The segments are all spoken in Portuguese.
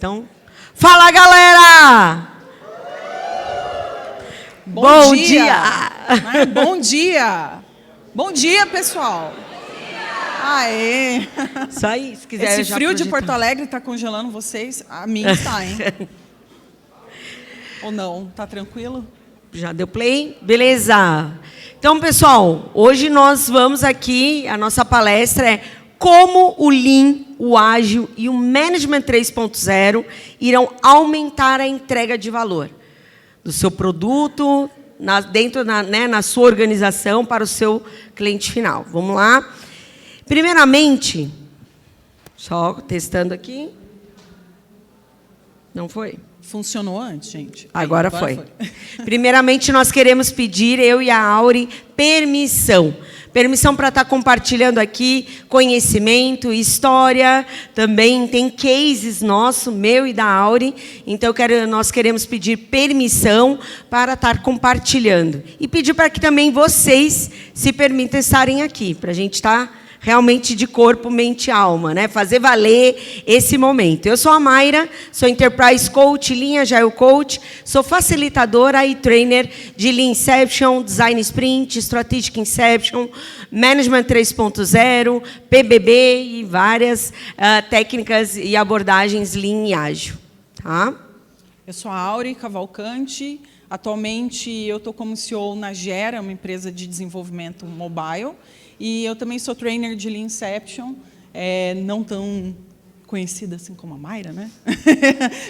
Então, fala, galera! Bom dia! Bom dia! Bom dia, pessoal! Aê! Isso aí, se quiser. Esse frio de Porto Alegre está congelando vocês? A mim está, hein? Ou não? Tá tranquilo? Já deu play? Beleza! Então, pessoal, hoje nós vamos aqui, a nossa palestra é como o Lean, o Ágil e o Management 3.0 irão aumentar a entrega de valor do seu produto, na sua organização, para o seu cliente final. Vamos lá? Primeiramente, só testando aqui. Não foi? Funcionou antes, gente. Agora foi. Primeiramente, nós queremos pedir, eu e a Auri, permissão. Permissão para estar compartilhando aqui conhecimento, história, também tem cases nosso, meu e da Auri. Então, nós queremos pedir permissão para estar compartilhando. E pedir para que também vocês se permitam estarem aqui, para a gente estar realmente de corpo, mente e alma, né? Fazer valer esse momento. Eu sou a Mayra, sou Enterprise Coach, Lean Agile Coach, sou facilitadora e trainer de Lean Inception, Design Sprint, Strategic Inception, Management 3.0, PBB e várias técnicas e abordagens Lean e Ágil. Tá? Eu sou a Auri Cavalcante. Atualmente, eu estou como CEO na Gera, uma empresa de desenvolvimento mobile. E eu também sou trainer de Lean Inception, não tão conhecida assim como a Mayra, né?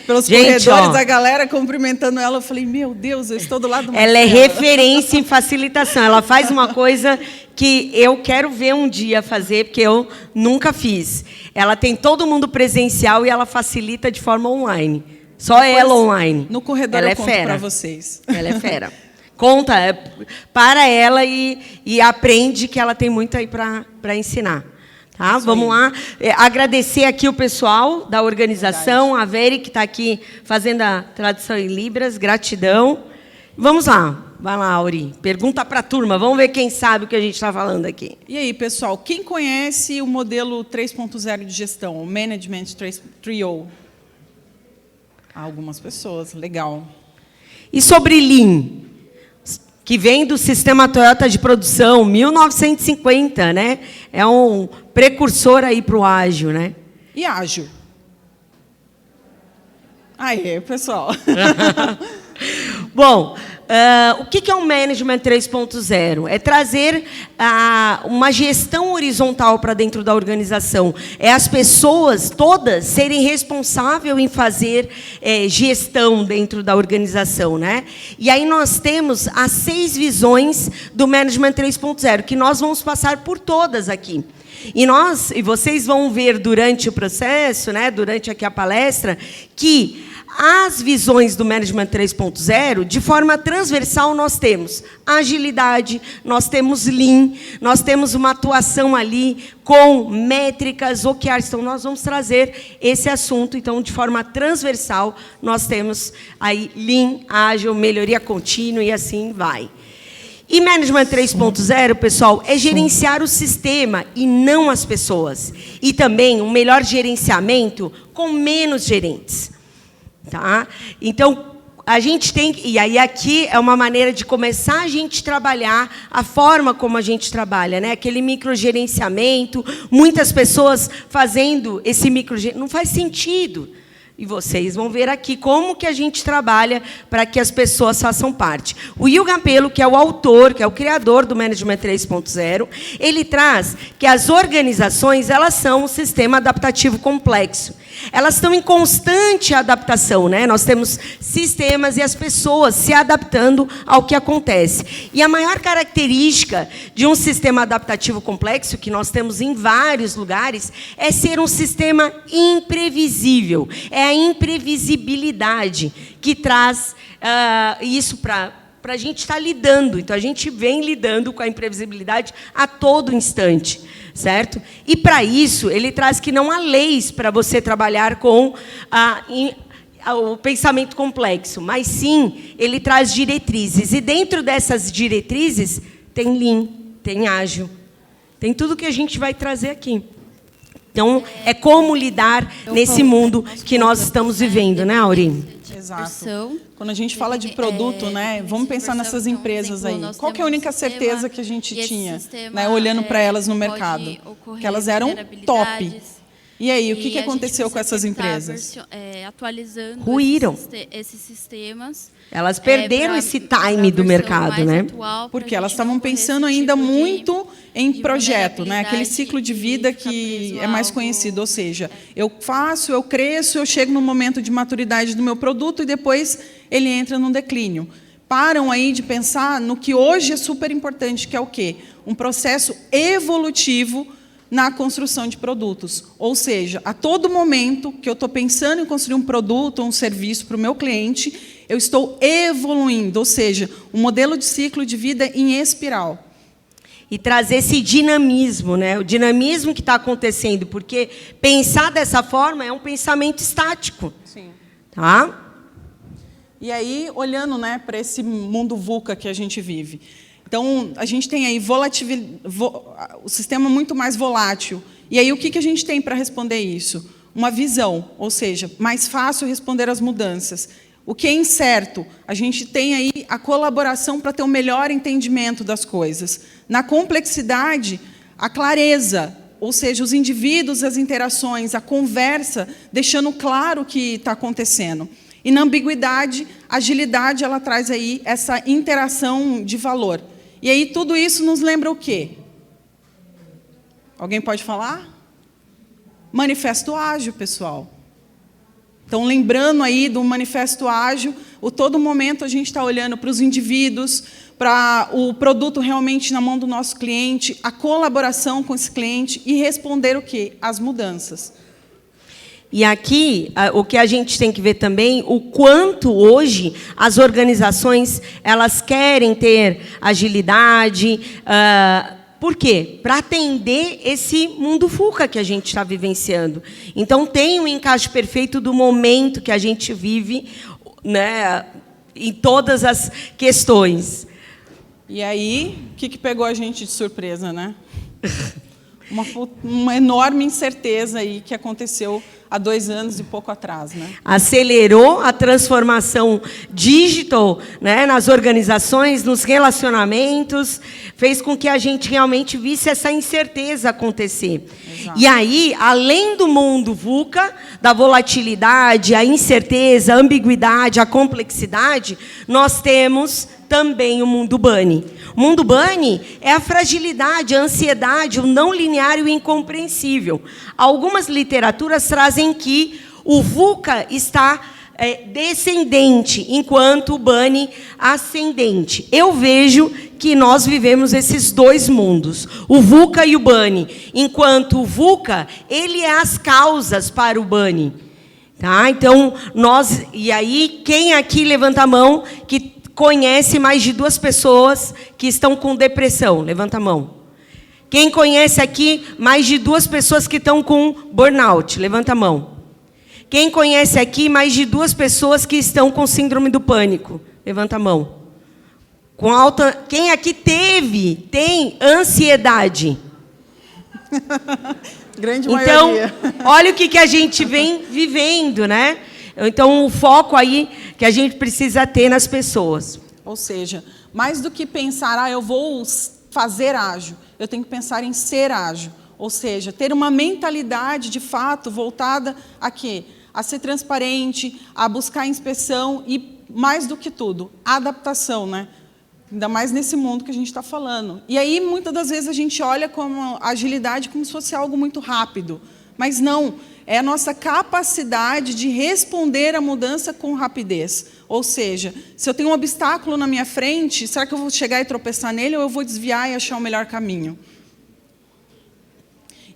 Pelos corredores, a galera cumprimentando ela, eu falei, meu Deus, eu estou do lado do Ela é referência em facilitação, ela faz uma coisa que eu quero ver um dia fazer, porque eu nunca fiz. Ela tem todo mundo presencial e ela facilita de forma online. Só depois, ela online. No corredor ela eu conto para vocês. Ela é fera. Conta para ela e aprende que ela tem muito aí para ensinar. Tá? Vamos lá. Agradecer aqui o pessoal da organização, a Veri, que está aqui fazendo a tradução em Libras. Gratidão. Vamos lá. Vai lá, Auri. Pergunta para a turma. Vamos ver quem sabe o que a gente está falando aqui. E aí, pessoal, quem conhece o modelo 3.0 de gestão, o Management 3.0? Algumas pessoas. Legal. E sobre Lean? Que vem do sistema Toyota de produção, 1950, né? É um precursor aí para o ágil, né? E ágil? Aí, pessoal. Bom, o que é o Management 3.0? É trazer uma gestão horizontal para dentro da organização. É as pessoas todas serem responsáveis em fazer gestão dentro da organização, né? E aí nós temos as 6 visões do Management 3.0, que nós vamos passar por todas aqui. E vocês vão ver durante o processo, né, durante aqui a palestra, que as visões do Management 3.0, de forma transversal, nós temos agilidade, nós temos Lean, nós temos uma atuação ali com métricas, OKRs. Então, nós vamos trazer esse assunto. Então, de forma transversal, nós temos aí Lean, ágil, melhoria contínua e assim vai. E Management 3.0, pessoal, é gerenciar o sistema e não as pessoas. E também um melhor gerenciamento com menos gerentes. Tá? Então, a gente tem... E aí, aqui é uma maneira de começar a gente trabalhar a forma como a gente trabalha, né? Aquele microgerenciamento, muitas pessoas fazendo esse microgerenciamento. Não faz sentido. E vocês vão ver aqui como que a gente trabalha para que as pessoas façam parte. O Will Campelo, que é o autor, que é o criador do Management 3.0, ele traz que as organizações, elas são um sistema adaptativo complexo. Elas estão em constante adaptação, né? Nós temos sistemas e as pessoas se adaptando ao que acontece. E a maior característica de um sistema adaptativo complexo, que nós temos em vários lugares, é ser um sistema imprevisível. É a imprevisibilidade que traz isso para a gente estar lidando. Então, a gente vem lidando com a imprevisibilidade a todo instante, certo? E, para isso, ele traz que não há leis para você trabalhar com o pensamento complexo, mas, sim, ele traz diretrizes. E, dentro dessas diretrizes, tem Lean, tem ágil, tem tudo que a gente vai trazer aqui. Então, é como lidar nesse mundo que nós estamos vivendo, né, Auri? Exato. Quando a gente fala de produto, né, vamos pensar nessas empresas aí. Qual que é a única certeza que a gente tinha, né, olhando para elas no mercado? Que elas eram top. E aí, o que aconteceu com essas empresas? Atualizando ruíram. Esses sistemas. Elas perderam esse time do mercado, né? Porque elas estavam pensando ainda muito em projeto, né? Aquele ciclo de vida que é mais conhecido. Ou seja, eu faço, eu cresço, eu chego no momento de maturidade do meu produto e depois ele entra num declínio. Param aí de pensar no que hoje é super importante, que é o quê? Um processo evolutivo na construção de produtos. Ou seja, a todo momento que eu estou pensando em construir um produto ou um serviço para o meu cliente, eu estou evoluindo, ou seja, um modelo de ciclo de vida em espiral. E trazer esse dinamismo, né? O dinamismo que está acontecendo, porque pensar dessa forma é um pensamento estático. Sim. Tá? E aí, olhando, né, para esse mundo VUCA que a gente vive, então, a gente tem aí o sistema muito mais volátil. E aí, o que a gente tem para responder isso? Uma visão, ou seja, mais fácil responder às mudanças. O que é incerto? A gente tem aí a colaboração para ter um melhor entendimento das coisas. Na complexidade, a clareza, ou seja, os indivíduos, as interações, a conversa, deixando claro o que está acontecendo. E na ambiguidade, a agilidade ela traz aí essa interação de valor. E aí tudo isso nos lembra o quê? Alguém pode falar? Manifesto ágil, pessoal. Então, lembrando aí do manifesto ágil, todo momento a gente está olhando para os indivíduos, para o produto realmente na mão do nosso cliente, a colaboração com esse cliente e responder o quê? As mudanças. E aqui, o que a gente tem que ver também, o quanto hoje as organizações elas querem ter agilidade. Por quê? Para atender esse mundo VUCA que a gente está vivenciando. Então, tem um encaixe perfeito do momento que a gente vive, né, em todas as questões. E aí, o que pegou a gente de surpresa, né? Uma enorme incerteza aí que aconteceu há 2 anos e pouco atrás, né? Acelerou a transformação digital, né, nas organizações, nos relacionamentos, fez com que a gente realmente visse essa incerteza acontecer. Exato. E aí, além do mundo VUCA, da volatilidade, a incerteza, a ambiguidade, a complexidade, nós temos também o mundo Bunny. O mundo Bunny é a fragilidade, a ansiedade, o não linear e o incompreensível. Algumas literaturas trazem que o VUCA está descendente, enquanto o Bunny ascendente. Eu vejo que nós vivemos esses 2 mundos, o VUCA e o Bunny. Enquanto o VUCA, ele é as causas para o Bunny. Tá? Então, e aí, quem aqui levanta a mão que conhece mais de 2 pessoas que estão com depressão? Levanta a mão. Quem conhece aqui mais de 2 pessoas que estão com burnout? Levanta a mão. Quem conhece aqui mais de 2 pessoas que estão com síndrome do pânico? Levanta a mão. Quem aqui tem ansiedade? Grande maioria. Então, olha o que a gente vem vivendo, né? Então, o foco aí que a gente precisa ter nas pessoas. Ou seja, mais do que pensar, eu vou fazer ágil, eu tenho que pensar em ser ágil. Ou seja, ter uma mentalidade, de fato, voltada a quê? A ser transparente, a buscar inspeção e, mais do que tudo, a adaptação, né? Ainda mais nesse mundo que a gente está falando. E aí, muitas das vezes, a gente olha como a agilidade como se fosse algo muito rápido. Mas não, é a nossa capacidade de responder à mudança com rapidez. Ou seja, se eu tenho um obstáculo na minha frente, será que eu vou chegar e tropeçar nele ou eu vou desviar e achar o melhor caminho?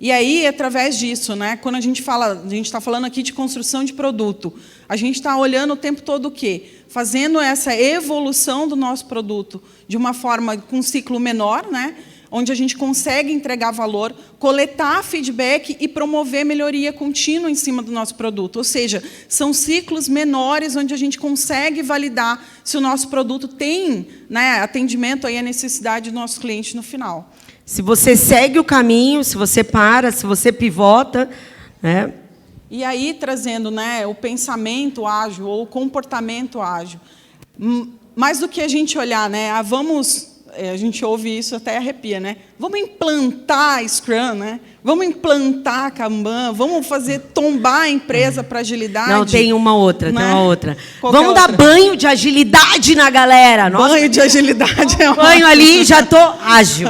E aí, através disso, né, quando a gente está falando aqui de construção de produto, a gente está olhando o tempo todo o quê? Fazendo essa evolução do nosso produto de uma forma com um ciclo menor, né, onde a gente consegue entregar valor, coletar feedback e promover melhoria contínua em cima do nosso produto. Ou seja, são ciclos menores onde a gente consegue validar se o nosso produto tem, né, atendimento aí à necessidade do nosso cliente no final. Se você segue o caminho, se você para, se você pivota, né? E aí, trazendo, né, o pensamento ágil ou o comportamento ágil, mais do que a gente olhar, né, a gente ouve isso até arrepia, né? Vamos implantar Scrum, né? Vamos implantar Kanban, vamos fazer tombar a empresa para agilidade. Não, tem uma outra, né? tem uma outra. Qualquer Vamos dar banho de agilidade na galera. Nossa, banho de agilidade é uma... banho ali, já tô ágil.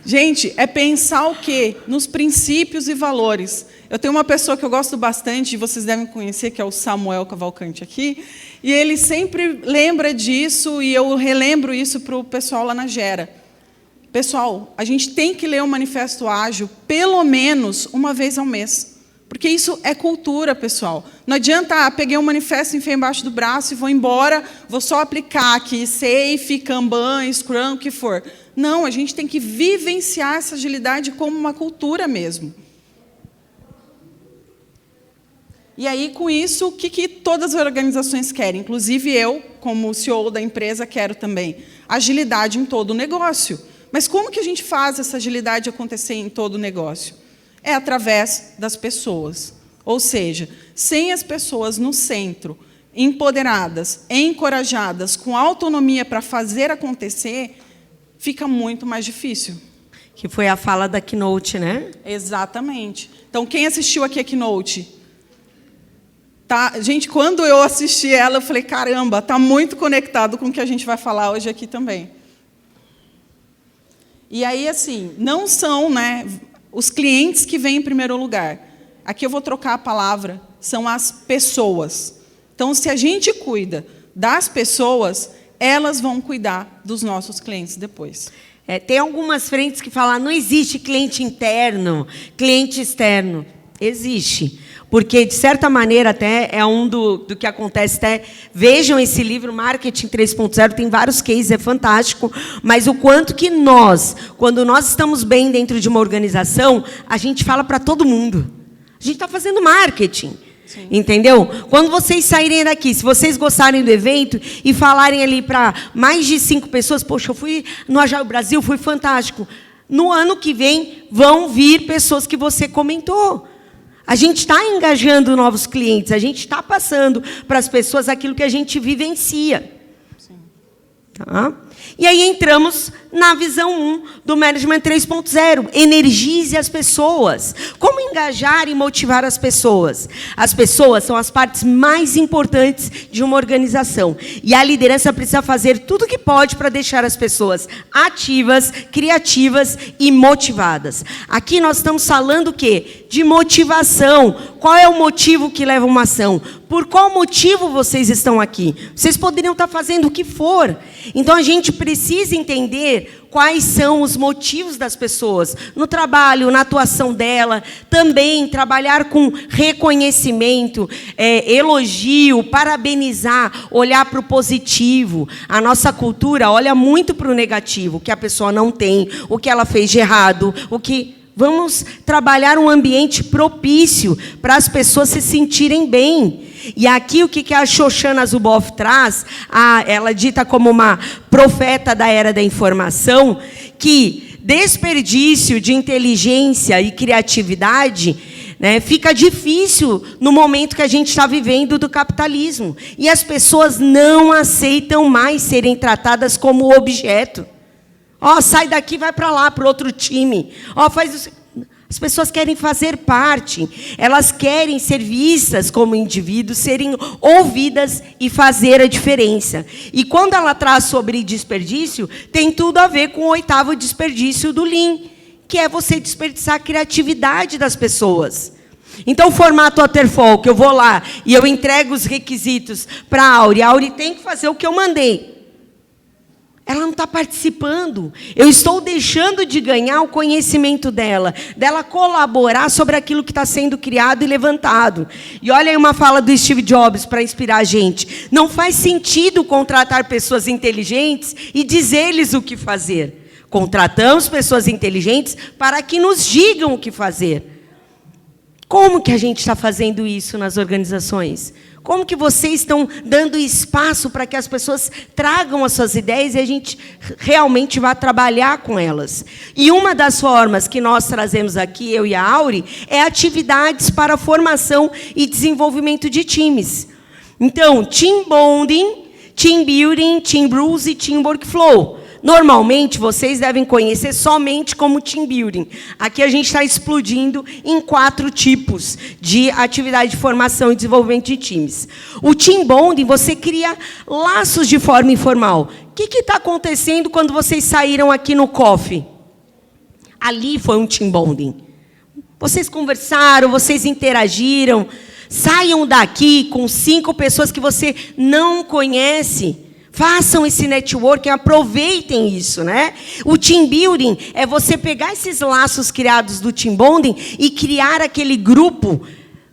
Gente, é pensar o quê? Nos princípios e valores. Eu tenho uma pessoa que eu gosto bastante, vocês devem conhecer, que é o Samuel Cavalcante aqui, e ele sempre lembra disso, e eu relembro isso para o pessoal lá na Gera. Pessoal, a gente tem que ler o Manifesto Ágil pelo menos uma vez ao mês, porque isso é cultura, pessoal. Não adianta, peguei um manifesto, enfiei embaixo do braço e vou embora, vou só aplicar aqui, Safe, Kanban, Scrum, o que for. Não, a gente tem que vivenciar essa agilidade como uma cultura mesmo. E aí, com isso, o que todas as organizações querem? Inclusive eu, como CEO da empresa, quero também agilidade em todo o negócio. Mas como que a gente faz essa agilidade acontecer em todo o negócio? É através das pessoas. Ou seja, sem as pessoas no centro, empoderadas, encorajadas, com autonomia para fazer acontecer, fica muito mais difícil. Que foi a fala da Keynote, né? Exatamente. Então, quem assistiu aqui a Keynote? Tá? Gente, quando eu assisti ela, eu falei, caramba, está muito conectado com o que a gente vai falar hoje aqui também. E aí, assim, não são, né, os clientes que vêm em primeiro lugar. Aqui eu vou trocar a palavra, são as pessoas. Então, se a gente cuida das pessoas, elas vão cuidar dos nossos clientes depois. Tem algumas frentes que falam, não existe cliente interno, cliente externo. Existe. Porque, de certa maneira, até é um do que acontece. Até, vejam esse livro, Marketing 3.0, tem vários cases, é fantástico. Mas o quanto que nós, quando nós estamos bem dentro de uma organização, a gente fala para todo mundo. A gente está fazendo marketing. Sim. Entendeu? Quando vocês saírem daqui, se vocês gostarem do evento e falarem ali para mais de 5 pessoas, poxa, eu fui no Agile Brasil, foi fantástico. No ano que vem, vão vir pessoas que você comentou. A gente está engajando novos clientes, a gente está passando para as pessoas aquilo que a gente vivencia. Sim. Tá? E aí entramos na visão 1 do Management 3.0. Energize as pessoas. Como engajar e motivar as pessoas? As pessoas são as partes mais importantes de uma organização. E a liderança precisa fazer tudo o que pode para deixar as pessoas ativas, criativas e motivadas. Aqui nós estamos falando o quê? De motivação. Qual é o motivo que leva uma ação? Por qual motivo vocês estão aqui? Vocês poderiam estar fazendo o que for. Então, a gente precisa entender quais são os motivos das pessoas no trabalho, na atuação dela, também trabalhar com reconhecimento, elogio, parabenizar, olhar para o positivo. A nossa cultura olha muito para o negativo, o que a pessoa não tem, o que ela fez de errado, o que... Vamos trabalhar um ambiente propício para as pessoas se sentirem bem. E aqui o que a Shoshana Zuboff traz, ela dita como uma profeta da era da informação, que desperdício de inteligência e criatividade, né, fica difícil no momento que a gente está vivendo do capitalismo. E as pessoas não aceitam mais serem tratadas como objeto. Ó, sai daqui, vai para lá, para outro time. Ó, faz... As pessoas querem fazer parte. Elas querem ser vistas como indivíduos, serem ouvidas e fazer a diferença. E quando ela traz sobre desperdício, tem tudo a ver com o 8º desperdício do Lean, que é você desperdiçar a criatividade das pessoas. Então, o formato Waterfall, que eu vou lá e eu entrego os requisitos para a Auri tem que fazer o que eu mandei. Ela não está participando. Eu estou deixando de ganhar o conhecimento dela colaborar sobre aquilo que está sendo criado e levantado. E olha aí uma fala do Steve Jobs para inspirar a gente. Não faz sentido contratar pessoas inteligentes e dizer-lhes o que fazer. Contratamos pessoas inteligentes para que nos digam o que fazer. Como que a gente está fazendo isso nas organizações? Como que vocês estão dando espaço para que as pessoas tragam as suas ideias e a gente realmente vá trabalhar com elas? E uma das formas que nós trazemos aqui, eu e a Auri, é atividades para formação e desenvolvimento de times. Então, team bonding, team building, team rules e team workflow. Normalmente, vocês devem conhecer somente como team building. Aqui a gente está explodindo em 4 tipos de atividade de formação e desenvolvimento de times. O team bonding, você cria laços de forma informal. O que está acontecendo quando vocês saíram aqui no coffee? Ali foi um team bonding. Vocês conversaram, vocês interagiram. Saiam daqui com 5 pessoas que você não conhece. Façam esse networking, aproveitem isso, né? O team building é você pegar esses laços criados do team bonding e criar aquele grupo,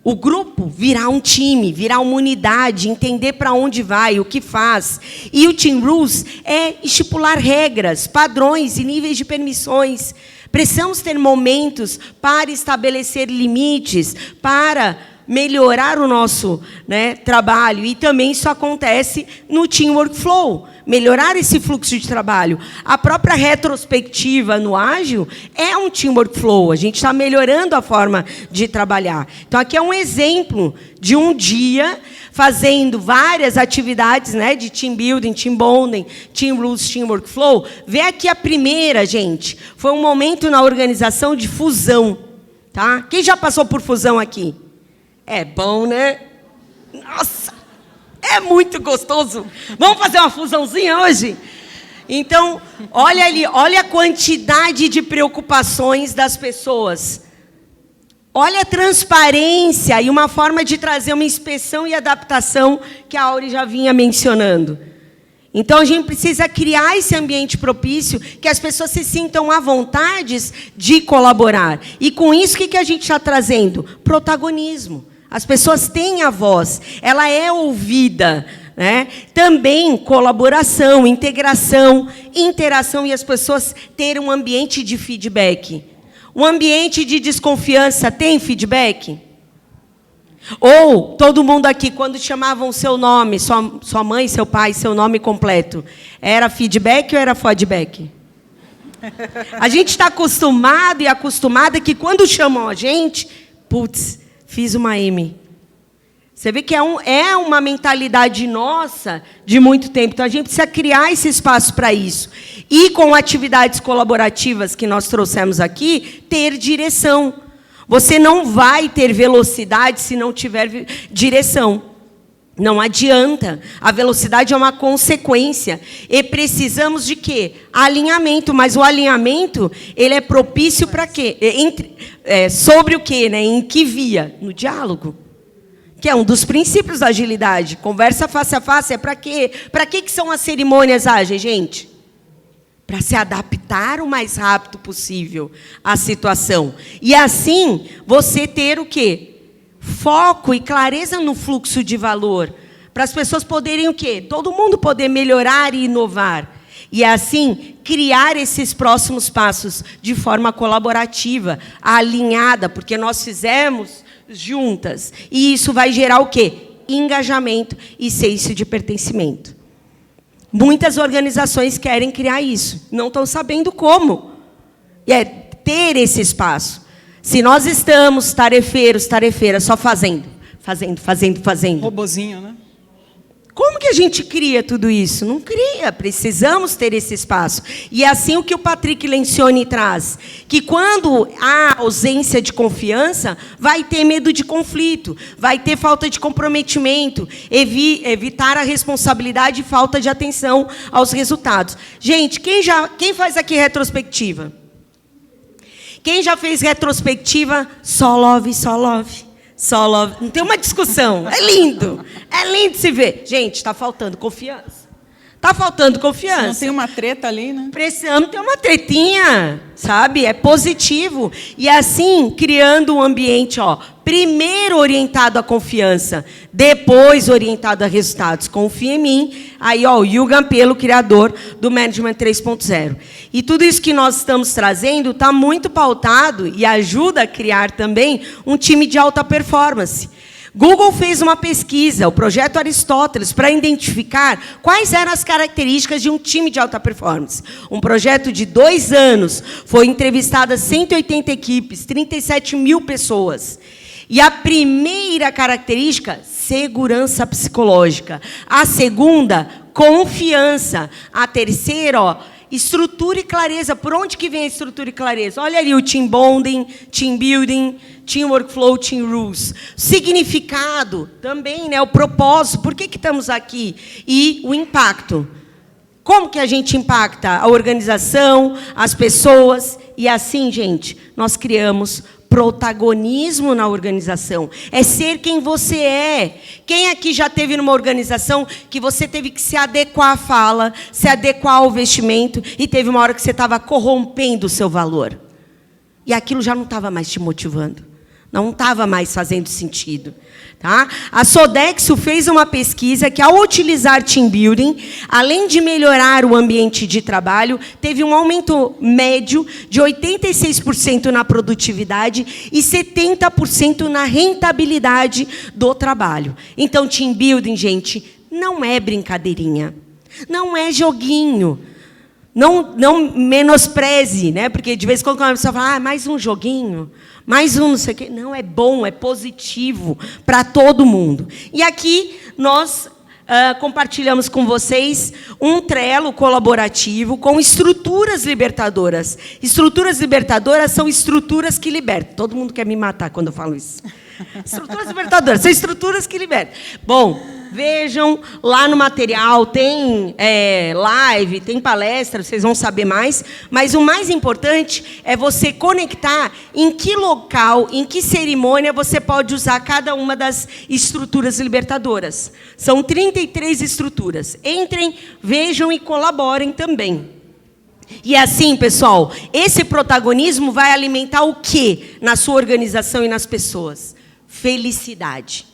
o grupo virar um time, virar uma unidade, entender para onde vai, o que faz. E o team rules é estipular regras, padrões e níveis de permissões. Precisamos ter momentos para estabelecer limites, para melhorar o nosso, né, trabalho. E também isso acontece no Team Workflow, melhorar esse fluxo de trabalho. A própria retrospectiva no Ágil é um Team Workflow, a gente está melhorando a forma de trabalhar. Então, aqui é um exemplo de um dia fazendo várias atividades, né, de Team Building, Team Bonding, Team Rules, Team Workflow. Vê aqui a primeira, gente. Foi um momento na organização de fusão. Tá? Quem já passou por fusão aqui? É bom, né? Nossa, é muito gostoso. Vamos fazer uma fusãozinha hoje? Então, olha ali, olha a quantidade de preocupações das pessoas. Olha a transparência e uma forma de trazer uma inspeção e adaptação que a Auri já vinha mencionando. Então, a gente precisa criar esse ambiente propício que as pessoas se sintam à vontade de colaborar. E, com isso, o que a gente está trazendo? Protagonismo. As pessoas têm a voz, ela é ouvida, né? Também colaboração, integração, interação e as pessoas terem um ambiente de feedback. Um ambiente de desconfiança tem feedback? Ou todo mundo aqui, quando chamavam o seu nome, sua mãe, seu pai, seu nome completo, era feedback ou era feedback? A gente está acostumado e acostumada que quando chamam a gente, putz, fiz uma M. Você vê que é uma mentalidade nossa de muito tempo. Então, a gente precisa criar esse espaço para isso. E, com atividades colaborativas que nós trouxemos aqui, ter direção. Você não vai ter velocidade se não tiver direção. Não adianta. A velocidade é uma consequência. E precisamos de quê? Alinhamento. Mas o alinhamento, ele é propício para quê? Sobre o quê? Né? Em que via? No diálogo. Que é um dos princípios da agilidade. Conversa face a face é para quê? Para que são as cerimônias ágeis, gente? Para se adaptar o mais rápido possível à situação. E assim, você ter o quê? Foco e clareza no fluxo de valor, para as pessoas poderem o quê? Todo mundo poder melhorar e inovar. E assim, criar esses próximos passos de forma colaborativa, alinhada, porque nós fizemos juntas. E isso vai gerar o quê? Engajamento e senso de pertencimento. Muitas organizações querem criar isso, não estão sabendo como. E é ter esse espaço. Se nós estamos tarefeiras, só fazendo. Robozinho, né? Como que a gente cria tudo isso? Não cria, precisamos ter esse espaço. E é assim o que o Patrick Lencioni traz, que quando há ausência de confiança, vai ter medo de conflito, vai ter falta de comprometimento, evitar a responsabilidade e falta de atenção aos resultados. Gente, quem faz aqui retrospectiva? Quem já fez retrospectiva? Só love, só love. Só love. Não tem uma discussão. É lindo se ver. Gente, está faltando confiança. Tá faltando confiança. Não tem uma treta ali, né? Precisamos ter uma tretinha, sabe? É positivo. E assim, criando um ambiente, primeiro orientado à confiança, depois orientado a resultados. Confia em mim. Aí, o Hugo Campelo, criador do Management 3.0. E tudo isso que nós estamos trazendo está muito pautado e ajuda a criar também um time de alta performance. Google fez uma pesquisa, o Projeto Aristóteles, para identificar quais eram as características de um time de alta performance. Um projeto de 2 anos, foi entrevistada 180 equipes, 37 mil pessoas. E a primeira característica, segurança psicológica. A segunda, confiança. A terceira, estrutura e clareza. Por onde que vem a estrutura e clareza? Olha ali o team bonding, team building, team workflow, team rules. Significado também, né? O propósito. Por que estamos aqui? E o impacto. Como que a gente impacta a organização, as pessoas? E assim, gente, nós criamos protagonismo na organização. É ser quem você é. Quem aqui já teve numa organização que você teve que se adequar à fala, se adequar ao vestimento, e teve uma hora que você estava corrompendo o seu valor? E aquilo já não estava mais te motivando. Não estava mais fazendo sentido. Tá? A Sodexo fez uma pesquisa que, ao utilizar team building, além de melhorar o ambiente de trabalho, teve um aumento médio de 86% na produtividade e 70% na rentabilidade do trabalho. Então, team building, gente, não é brincadeirinha. Não é joguinho. Não menospreze, né? Porque de vez em quando a pessoa fala, mais um joguinho, mais um não sei o quê. Não, é bom, é positivo para todo mundo. E aqui nós compartilhamos com vocês um Trello colaborativo com estruturas libertadoras. Estruturas libertadoras são estruturas que libertam. Todo mundo quer me matar quando eu falo isso. Estruturas libertadoras são estruturas que libertam. Bom, vejam lá no material, tem live, tem palestra, vocês vão saber mais. Mas o mais importante é você conectar em que local, em que cerimônia você pode usar cada uma das estruturas libertadoras. São 33 estruturas. Entrem, vejam e colaborem também. E assim, pessoal, esse protagonismo vai alimentar o quê na sua organização e nas pessoas? Felicidade.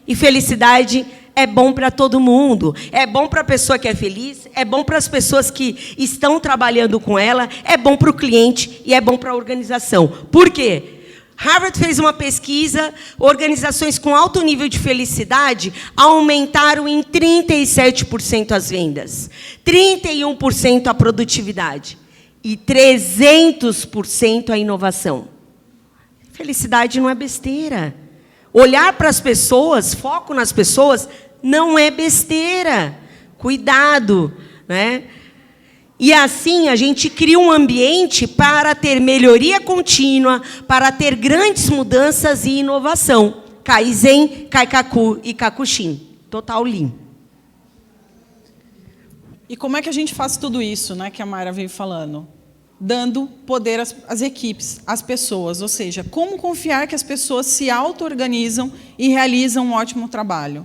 E felicidade é bom para todo mundo. É bom para a pessoa que é feliz, é bom para as pessoas que estão trabalhando com ela, é bom para o cliente e é bom para a organização. Por quê? Harvard fez uma pesquisa, organizações com alto nível de felicidade aumentaram em 37% as vendas, 31% a produtividade e 300% a inovação. Felicidade não é besteira. Olhar para as pessoas, foco nas pessoas, não é besteira. Cuidado, né? E assim a gente cria um ambiente para ter melhoria contínua, para ter grandes mudanças e inovação. Kaizen, Kaikaku e Kakushin. Total Lean. E como é que a gente faz tudo isso, né, que a Mayra veio falando? Dando poder às equipes, às pessoas. Ou seja, como confiar que as pessoas se auto-organizam e realizam um ótimo trabalho.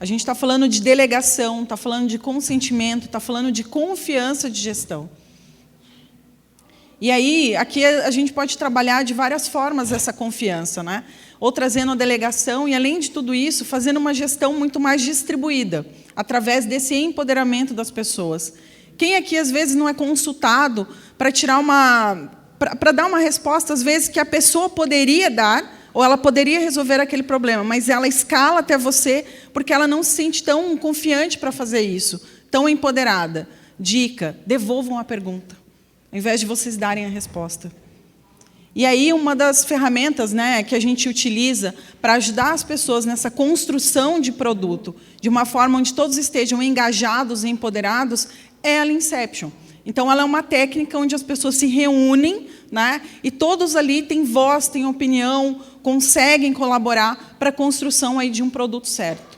A gente está falando de delegação, está falando de consentimento, está falando de confiança de gestão. E aí, aqui a gente pode trabalhar de várias formas essa confiança, né? Ou trazendo a delegação e, além de tudo isso, fazendo uma gestão muito mais distribuída, através desse empoderamento das pessoas. Quem aqui, às vezes, não é consultado para dar uma resposta, às vezes, que a pessoa poderia dar, ou ela poderia resolver aquele problema, mas ela escala até você porque ela não se sente tão confiante para fazer isso, tão empoderada. Dica, devolvam a pergunta, ao invés de vocês darem a resposta. E aí, uma das ferramentas, né, que a gente utiliza para ajudar as pessoas nessa construção de produto, de uma forma onde todos estejam engajados e empoderados, é a Leanception. Então, ela é uma técnica onde as pessoas se reúnem, né, e todos ali têm voz, têm opinião, conseguem colaborar para a construção aí de um produto certo.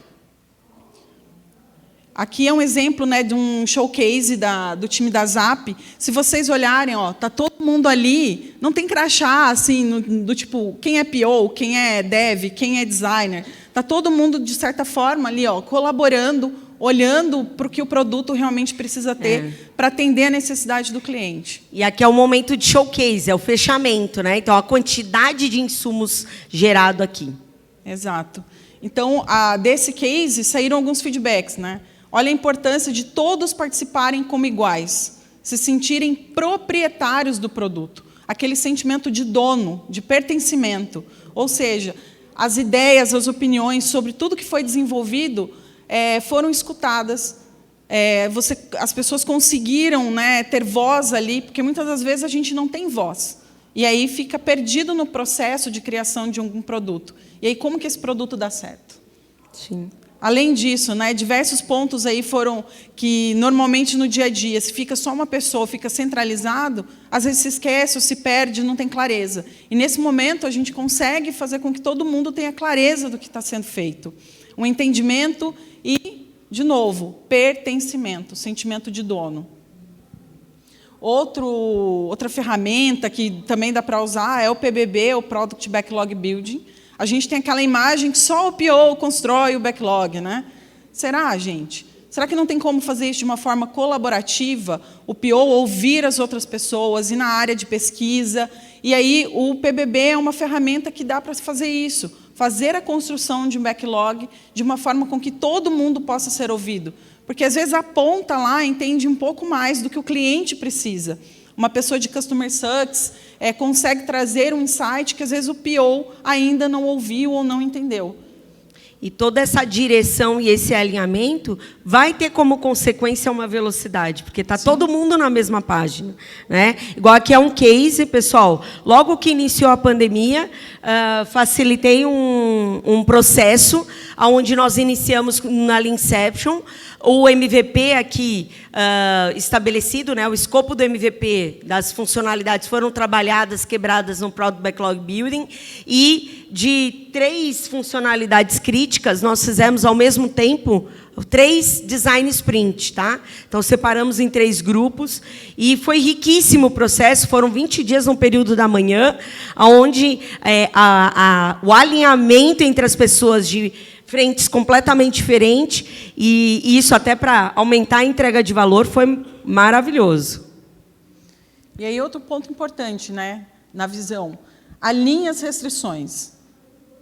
Aqui é um exemplo, né, de um showcase do time da Zap. Se vocês olharem, está todo mundo ali, não tem crachá assim, do tipo, quem é PO, quem é dev, quem é designer. Está todo mundo, de certa forma, ali, colaborando olhando para o que o produto realmente precisa ter para atender a necessidade do cliente. E aqui é o momento de showcase, é o fechamento, né? Então, a quantidade de insumos gerado aqui. Exato. Então, desse case, saíram alguns feedbacks, né? Olha a importância de todos participarem como iguais, se sentirem proprietários do produto, aquele sentimento de dono, de pertencimento. Ou seja, as ideias, as opiniões sobre tudo que foi desenvolvido foram escutadas. As pessoas conseguiram, né, ter voz ali, porque muitas das vezes a gente não tem voz. E aí fica perdido no processo de criação de algum produto. E aí como que esse produto dá certo? Sim. Além disso, né, diversos pontos aí foram que, normalmente, no dia a dia, se fica só uma pessoa, fica centralizado, às vezes se esquece ou se perde, não tem clareza. E, nesse momento, a gente consegue fazer com que todo mundo tenha clareza do que está sendo feito. Um entendimento e, de novo, pertencimento, sentimento de dono. Outra ferramenta que também dá para usar é o PBB, o Product Backlog Building. A gente tem aquela imagem que só o PO constrói o backlog, né? Será, gente? Será que não tem como fazer isso de uma forma colaborativa? O PO ouvir as outras pessoas, ir na área de pesquisa. E aí o PBB é uma ferramenta que dá para fazer isso. Fazer a construção de um backlog de uma forma com que todo mundo possa ser ouvido. Porque, às vezes, a ponta lá entende um pouco mais do que o cliente precisa. Uma pessoa de Customer Success consegue trazer um insight que, às vezes, o PO ainda não ouviu ou não entendeu. E toda essa direção e esse alinhamento vai ter como consequência uma velocidade, porque está todo mundo na mesma página, né? Igual aqui é um case, pessoal. Logo que iniciou a pandemia, facilitei um processo onde nós iniciamos na Leanception. O MVP aqui estabelecido, né, o escopo do MVP, das funcionalidades foram trabalhadas, quebradas no Product Backlog Building, e de 3 funcionalidades críticas, nós fizemos ao mesmo tempo 3 design sprint, tá? Então, separamos em 3 grupos, e foi riquíssimo o processo, foram 20 dias no período da manhã, onde o alinhamento entre as pessoas de frentes completamente diferentes, e isso até para aumentar a entrega de valor foi maravilhoso. E aí outro ponto importante, né, na visão, alinhe as restrições,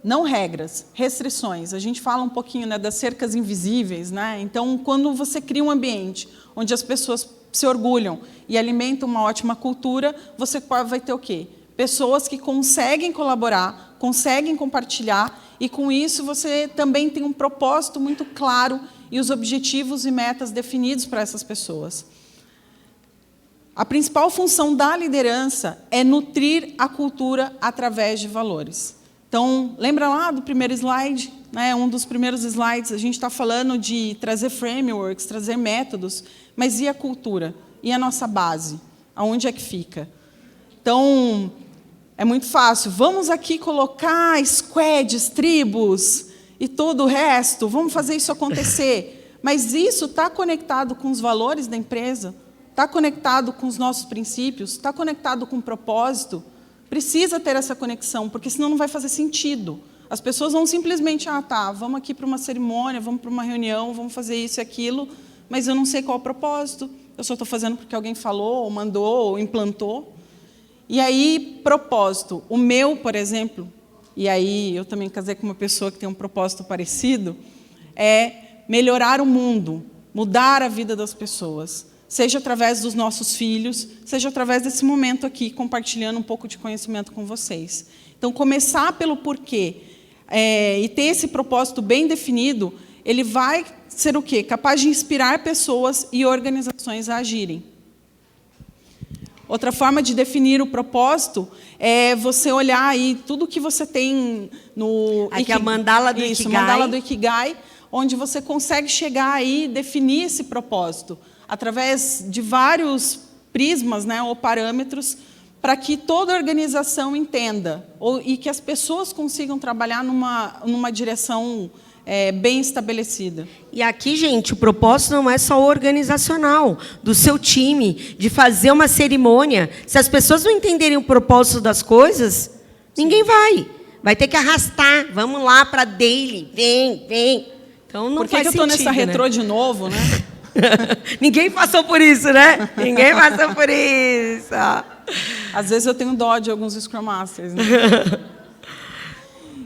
não regras, restrições. A gente fala um pouquinho, né, das cercas invisíveis, né? Então, quando você cria um ambiente onde as pessoas se orgulham e alimentam uma ótima cultura, você vai ter o quê? Pessoas que conseguem colaborar, conseguem compartilhar, e, com isso, você também tem um propósito muito claro e os objetivos e metas definidos para essas pessoas. A principal função da liderança é nutrir a cultura através de valores. Então, lembra lá do primeiro slide? Né? Um dos primeiros slides, a gente está falando de trazer frameworks, trazer métodos, mas e a cultura? E a nossa base? Aonde é que fica? Então, é muito fácil. Vamos aqui colocar squads, tribos e todo o resto. Vamos fazer isso acontecer. Mas isso está conectado com os valores da empresa? Está conectado com os nossos princípios? Está conectado com o propósito? Precisa ter essa conexão, porque senão não vai fazer sentido. As pessoas vão simplesmente, vamos aqui para uma cerimônia, vamos para uma reunião, vamos fazer isso e aquilo, mas eu não sei qual é o propósito. Eu só estou fazendo porque alguém falou, ou mandou, ou implantou. E aí, propósito. O meu, por exemplo, e aí eu também casei com uma pessoa que tem um propósito parecido, é melhorar o mundo, mudar a vida das pessoas, seja através dos nossos filhos, seja através desse momento aqui, compartilhando um pouco de conhecimento com vocês. Então, começar pelo porquê e ter esse propósito bem definido, ele vai ser o quê? Capaz de inspirar pessoas e organizações a agirem. Outra forma de definir o propósito é você olhar aí tudo que você tem no... Aqui é a mandala do Ikigai. Mandala do Ikigai, onde você consegue chegar aí e definir esse propósito, através de vários prismas, né, ou parâmetros, para que toda a organização entenda, e que as pessoas consigam trabalhar numa direção bem estabelecida. E aqui, gente, o propósito não é só organizacional, do seu time, de fazer uma cerimônia. Se as pessoas não entenderem o propósito das coisas, ninguém vai. Vai ter que arrastar. Vamos lá para daily, vem. Então não Por que faz que eu estou nessa sentido, retrô né? de novo, né? Ninguém passou por isso, né? Ninguém passou por isso. Às vezes eu tenho dó de alguns Scrum Masters, né?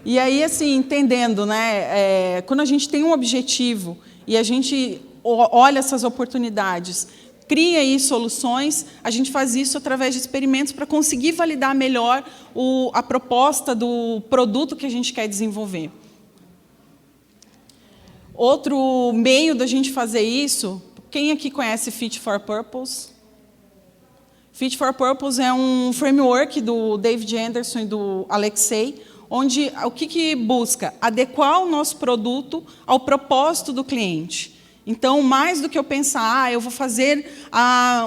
E aí, assim, entendendo, né? Quando a gente tem um objetivo e a gente olha essas oportunidades, cria aí soluções, a gente faz isso através de experimentos para conseguir validar melhor a proposta do produto que a gente quer desenvolver. Outro meio da gente fazer isso, quem aqui conhece Fit for Purpose? Fit for Purpose é um framework do David Anderson e do Alexei, onde o que busca? Adequar o nosso produto ao propósito do cliente. Então, mais do que eu pensar, eu vou fazer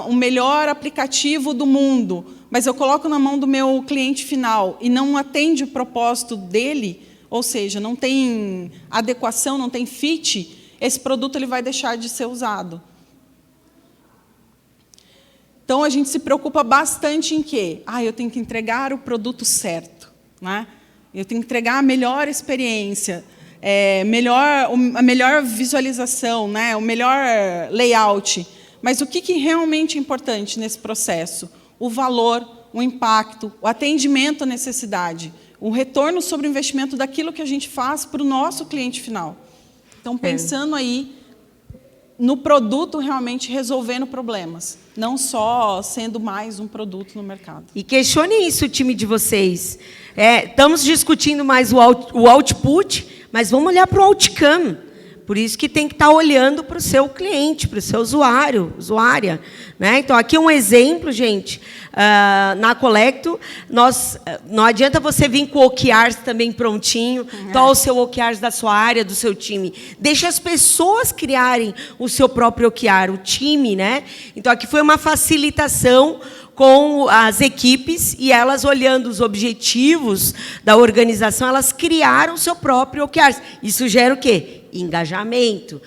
o melhor aplicativo do mundo, mas eu coloco na mão do meu cliente final e não atende o propósito dele, ou seja, não tem adequação, não tem fit, esse produto ele vai deixar de ser usado. Então, a gente se preocupa bastante em quê? Eu tenho que entregar o produto certo, né? Eu tenho que entregar a melhor experiência, a melhor visualização, né? O melhor layout. Mas o que realmente é importante nesse processo? O valor, o impacto, o atendimento à necessidade, o retorno sobre o investimento daquilo que a gente faz para o nosso cliente final. Então, pensando aí no produto realmente resolvendo problemas, não só sendo mais um produto no mercado. E questionem isso, o time de vocês. Estamos discutindo mais o output, mas vamos olhar para o outcome. Por isso que tem que estar olhando para o seu cliente, para o seu usuário, usuária. Né? Então, aqui um exemplo, gente. Na Collecto, não adianta você vir com o OKRs também prontinho, o seu OKRs da sua área, do seu time. Deixa as pessoas criarem o seu próprio OKR, o time. Né? Então, aqui foi uma facilitação com as equipes, e elas, olhando os objetivos da organização, elas criaram o seu próprio OKRs. Isso gera o quê? Engajamento,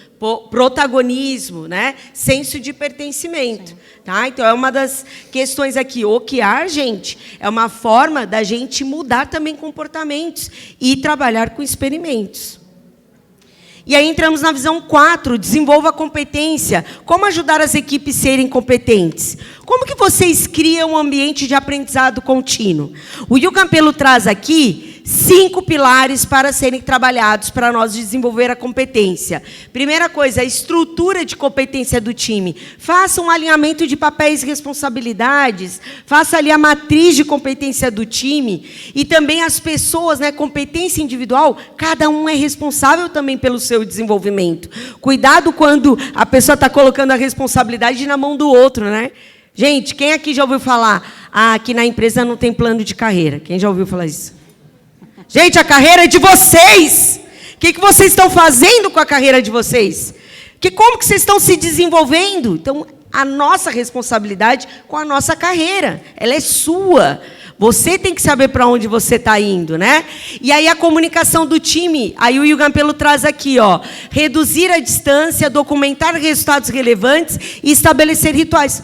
protagonismo, né? Senso de pertencimento. Tá? Então, é uma das questões aqui. O OKR, gente, é uma forma da gente mudar também comportamentos e trabalhar com experimentos. E aí entramos na visão 4, desenvolva a competência. Como ajudar as equipes a serem competentes? Como que vocês criam um ambiente de aprendizado contínuo? O Will Campelo traz aqui 5 pilares para serem trabalhados para nós desenvolver a competência. Primeira coisa, a estrutura de competência do time. Faça um alinhamento de papéis e responsabilidades, faça ali a matriz de competência do time e também as pessoas, né, competência individual, cada um é responsável também pelo seu desenvolvimento. Cuidado quando a pessoa está colocando a responsabilidade na mão do outro, né? Gente, quem aqui já ouviu falar, aqui na empresa não tem plano de carreira? Quem já ouviu falar isso? Gente, a carreira é de vocês. O que vocês estão fazendo com a carreira de vocês? Como que vocês estão se desenvolvendo? Então, a nossa responsabilidade com a nossa carreira, ela é sua. Você tem que saber para onde você está indo, né? E aí a comunicação do time, aí o Will Campelo traz aqui, reduzir a distância, documentar resultados relevantes e estabelecer rituais.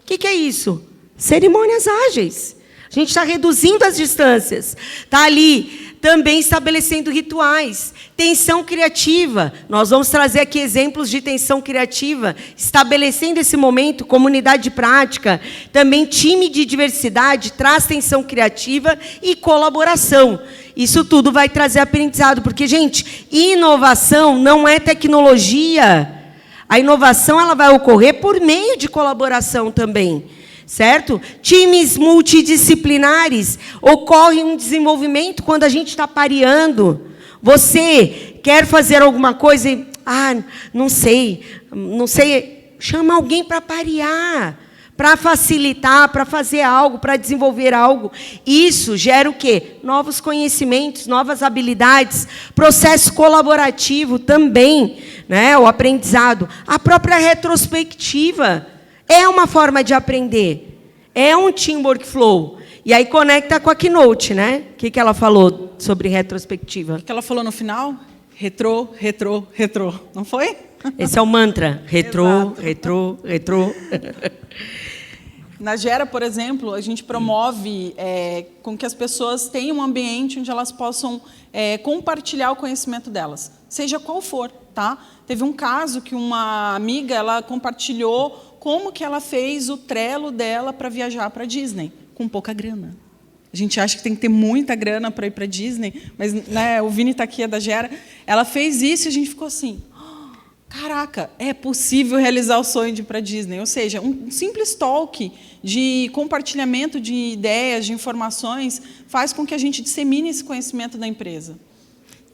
O que é isso? Cerimônias ágeis. A gente está reduzindo as distâncias. Está ali também estabelecendo rituais. Tensão criativa. Nós vamos trazer aqui exemplos de tensão criativa, estabelecendo esse momento, comunidade de prática. Também time de diversidade traz tensão criativa e colaboração. Isso tudo vai trazer aprendizado, porque, gente, inovação não é tecnologia. A inovação ela vai ocorrer por meio de colaboração também. Certo? Times multidisciplinares. Ocorre um desenvolvimento quando a gente está pareando. Você quer fazer alguma coisa e... não sei. Chama alguém para parear, para facilitar, para fazer algo, para desenvolver algo. Isso gera o quê? Novos conhecimentos, novas habilidades, processo colaborativo também, né? O aprendizado. A própria retrospectiva é uma forma de aprender. É um team workflow. E aí conecta com a Keynote, né? O que ela falou sobre retrospectiva? O que ela falou no final? Retrô, retrô, retrô. Não foi? Esse é o mantra. Retrô, retrô, retrô. Na Gera, por exemplo, a gente promove com que as pessoas tenham um ambiente onde elas possam compartilhar o conhecimento delas, seja qual for, tá? Teve um caso que uma amiga, ela compartilhou como que ela fez o Trello dela para viajar para a Disney, com pouca grana. A gente acha que tem que ter muita grana para ir para a Disney, mas né, o Vini está aqui, é da Gera. Ela fez isso e a gente ficou assim, caraca, é possível realizar o sonho de ir para a Disney. Ou seja, um simples talk de compartilhamento de ideias, de informações, faz com que a gente dissemine esse conhecimento da empresa.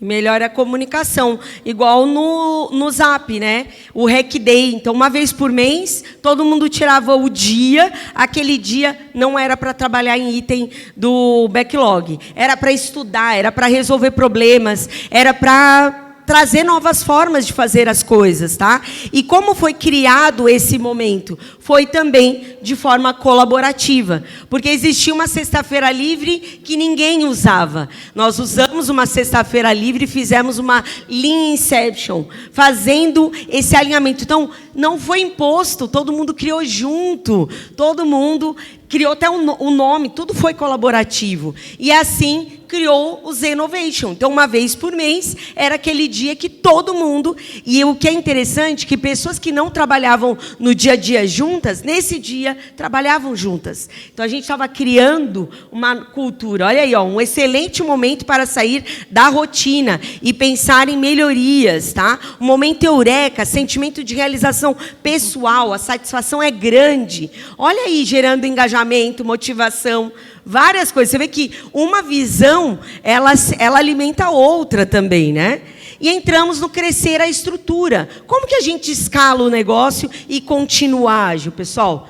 Melhora a comunicação, igual no Zap, né? O Hack Day. Então, uma vez por mês, todo mundo tirava o dia. Aquele dia não era para trabalhar em item do backlog. Era para estudar, era para resolver problemas, era para trazer novas formas de fazer as coisas, tá? E como foi criado esse momento? Foi também de forma colaborativa, porque existia uma sexta-feira livre que ninguém usava. Nós usamos uma sexta-feira livre e fizemos uma Lean Inception, fazendo esse alinhamento. Então, não foi imposto, todo mundo criou junto, todo mundo criou até o nome, tudo foi colaborativo. E assim criou o Zenovation. Então, uma vez por mês, era aquele dia que todo mundo... E o que é interessante, que pessoas que não trabalhavam no dia a dia juntas, nesse dia, trabalhavam juntas. Então, a gente estava criando uma cultura. Olha aí, ó, um excelente momento para sair da rotina e pensar em melhorias. Tá? Um momento eureka, sentimento de realização pessoal, a satisfação é grande. Olha aí, gerando engajamento, motivação, várias coisas. Você vê que uma visão, ela alimenta a outra também, né? E entramos no crescer a estrutura. Como que a gente escala o negócio e continua ágil, pessoal?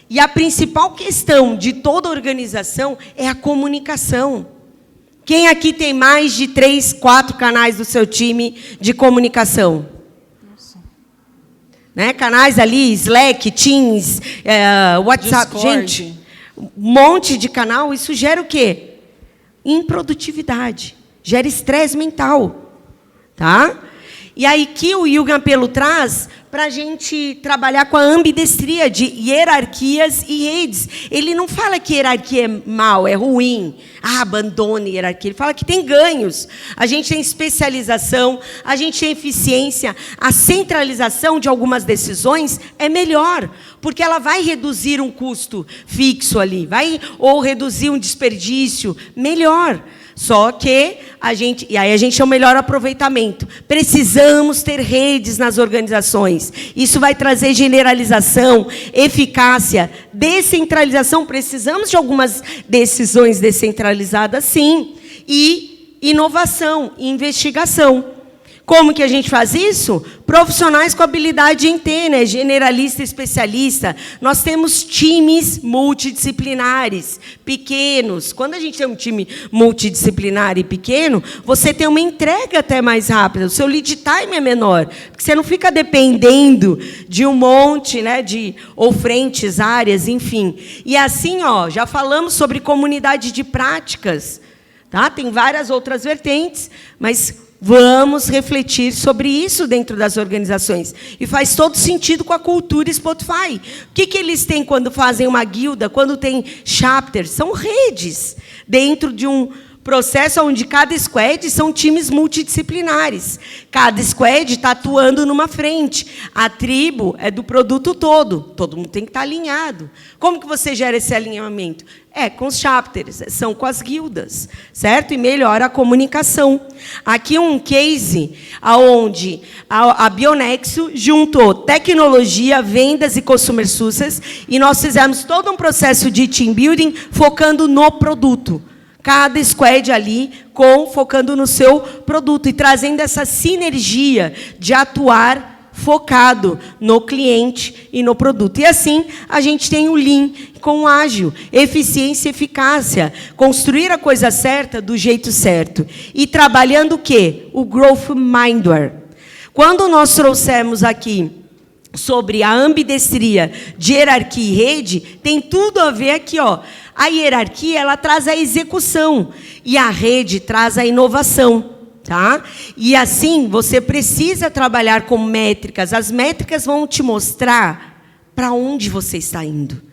E a principal questão de toda organização é a comunicação. Quem aqui tem mais de 3, 4 canais do seu time de comunicação? Nossa. Né? Canais ali, Slack, Teams, WhatsApp, Discord. Gente... Um monte de canal, isso gera o quê? Improdutividade. Gera estresse mental. Tá? E aí que o Jürgen Apelo traz para a gente trabalhar com a ambidestria de hierarquias e redes. Ele não fala que hierarquia é mal, é ruim. Abandone hierarquia. Ele fala que tem ganhos. A gente tem especialização, a gente tem eficiência. A centralização de algumas decisões é melhor, porque ela vai reduzir um custo fixo ali, ou reduzir um desperdício, melhor. Só que e aí a gente tem um melhor aproveitamento. Precisamos ter redes nas organizações. Isso vai trazer generalização, eficácia, descentralização. Precisamos de algumas decisões descentralizadas, sim. E inovação, investigação. Como que a gente faz isso? Profissionais com habilidade em T, né? Generalista e especialista. Nós temos times multidisciplinares, pequenos. Quando a gente tem um time multidisciplinar e pequeno, você tem uma entrega até mais rápida. O seu lead time é menor. Porque você não fica dependendo de um monte, né, ou frentes, áreas, enfim. E assim, ó, já falamos sobre comunidade de práticas. Tá? Tem várias outras vertentes, mas... vamos refletir sobre isso dentro das organizações. E faz todo sentido com a cultura Spotify. O que eles têm quando fazem uma guilda, quando tem chapters? São redes dentro de um processo onde cada squad são times multidisciplinares. Cada squad está atuando numa frente. A tribo é do produto todo. Todo mundo tem que estar alinhado. Como que você gera esse alinhamento? Com os chapters, são com as guildas, certo? E melhora a comunicação. Aqui um case onde a Bionexo juntou tecnologia, vendas e customer success, e nós fizemos todo um processo de team building focando no produto. Cada squad ali focando no seu produto e trazendo essa sinergia de atuar focado no cliente e no produto. E assim, a gente tem o Lean com o ágil, eficiência e eficácia, construir a coisa certa do jeito certo. E trabalhando o quê? O Growth Mindware. Quando nós trouxemos aqui sobre a ambidestria de hierarquia e rede, tem tudo a ver aqui, ó. A hierarquia, ela traz a execução e a rede traz a inovação. Tá? E assim, você precisa trabalhar com métricas. As métricas vão te mostrar para onde você está indo.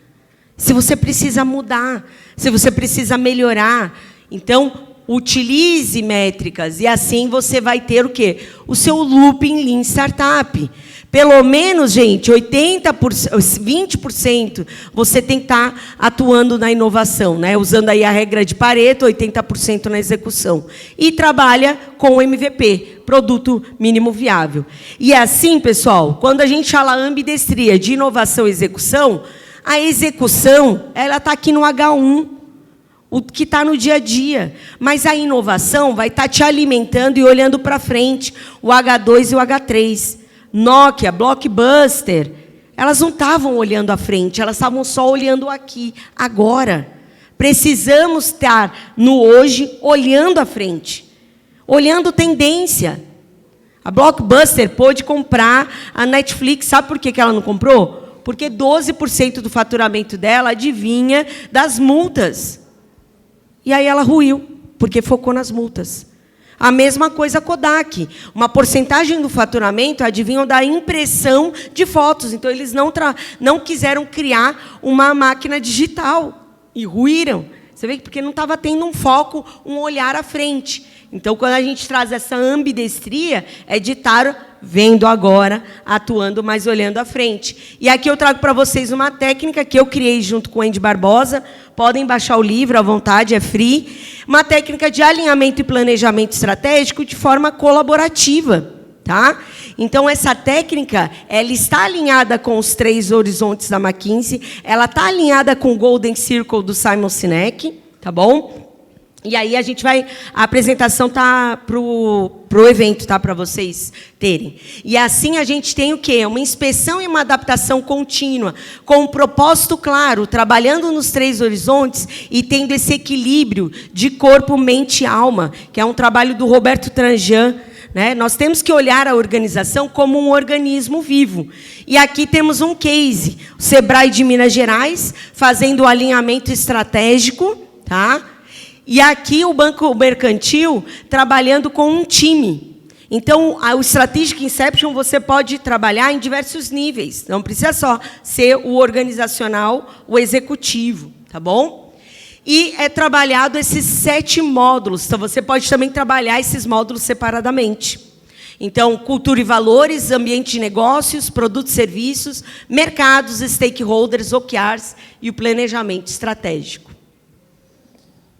se você precisa mudar, se você precisa melhorar. Então, utilize métricas e assim você vai ter o quê? O seu looping Lean Startup. Pelo menos, gente, 20% você tem que estar atuando na inovação, né? Usando aí a regra de Pareto, 80% na execução. E trabalha com o MVP, Produto Mínimo Viável. E assim, pessoal, quando a gente fala ambidestria de inovação e execução, a execução ela está aqui no H1, o que está no dia a dia. Mas a inovação vai estar te alimentando e olhando para frente, o H2 e o H3. Nokia, Blockbuster, elas não estavam olhando à frente, elas estavam só olhando aqui, agora. Precisamos estar no hoje, olhando à frente, olhando tendência. A Blockbuster pôde comprar a Netflix, sabe por que ela não comprou? Porque 12% do faturamento dela adivinha das multas. E aí ela ruiu, porque focou nas multas. A mesma coisa a Kodak. Uma porcentagem do faturamento adivinham da impressão de fotos. Então, eles não quiseram criar uma máquina digital. E ruíram. Você vê que porque não estava tendo um foco, um olhar à frente. Então, quando a gente traz essa ambidestria, é de estar vendo agora, atuando, mas olhando à frente. E aqui eu trago para vocês uma técnica que eu criei junto com o Andy Barbosa. Podem baixar o livro à vontade, é free. Uma técnica de alinhamento e planejamento estratégico de forma colaborativa. Tá? Então, essa técnica ela está alinhada com os 3 horizontes da McKinsey, ela está alinhada com o Golden Circle do Simon Sinek, tá bom? E aí a apresentação tá pro evento, tá, para vocês terem. E assim a gente tem o quê? Uma inspeção e uma adaptação contínua, com um propósito claro, trabalhando nos 3 horizontes e tendo esse equilíbrio de corpo, mente e alma, que é um trabalho do Roberto Tranjan. Né? Nós temos que olhar a organização como um organismo vivo. E aqui temos um case, o Sebrae de Minas Gerais, fazendo o alinhamento estratégico, tá? E aqui o Banco Mercantil trabalhando com um time. Então, o Strategic Inception você pode trabalhar em diversos níveis. Não precisa só ser o organizacional, o executivo, tá bom? E é trabalhado esses 7 módulos. Então, você pode também trabalhar esses módulos separadamente. Então, cultura e valores, ambiente de negócios, produtos e serviços, mercados, stakeholders, OKRs e o planejamento estratégico.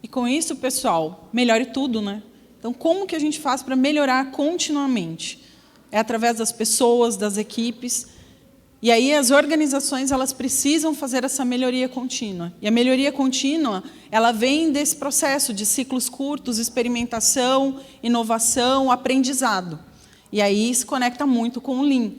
E com isso, pessoal, melhore tudo, né? Então, como que a gente faz para melhorar continuamente? É através das pessoas, das equipes. E aí as organizações elas precisam fazer essa melhoria contínua. E a melhoria contínua ela vem desse processo de ciclos curtos, experimentação, inovação, aprendizado. E aí se conecta muito com o Lean.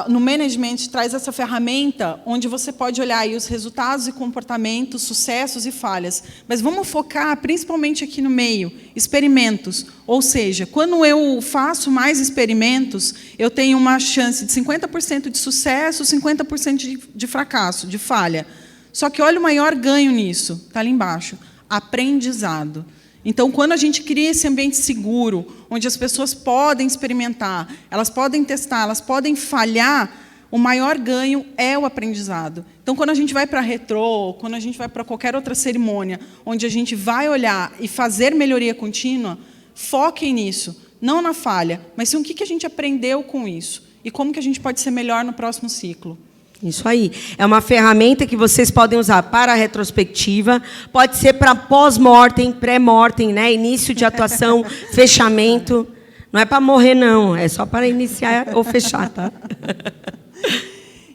No management traz essa ferramenta onde você pode olhar aí os resultados e comportamentos, sucessos e falhas. Mas vamos focar principalmente aqui no meio, experimentos. Ou seja, quando eu faço mais experimentos, eu tenho uma chance de 50% de sucesso, 50% de fracasso, de falha. Só que olha o maior ganho nisso, está ali embaixo, aprendizado. Então, quando a gente cria esse ambiente seguro, onde as pessoas podem experimentar, elas podem testar, elas podem falhar, o maior ganho é o aprendizado. Então, quando a gente vai para a retrô, quando a gente vai para qualquer outra cerimônia, onde a gente vai olhar e fazer melhoria contínua, foquem nisso, não na falha, mas sim o que a gente aprendeu com isso e como que a gente pode ser melhor no próximo ciclo. Isso aí. É uma ferramenta que vocês podem usar para a retrospectiva, pode ser para pós-mortem, pré-mortem, né? Início de atuação, fechamento. Não é para morrer, não. É só para iniciar ou fechar, tá?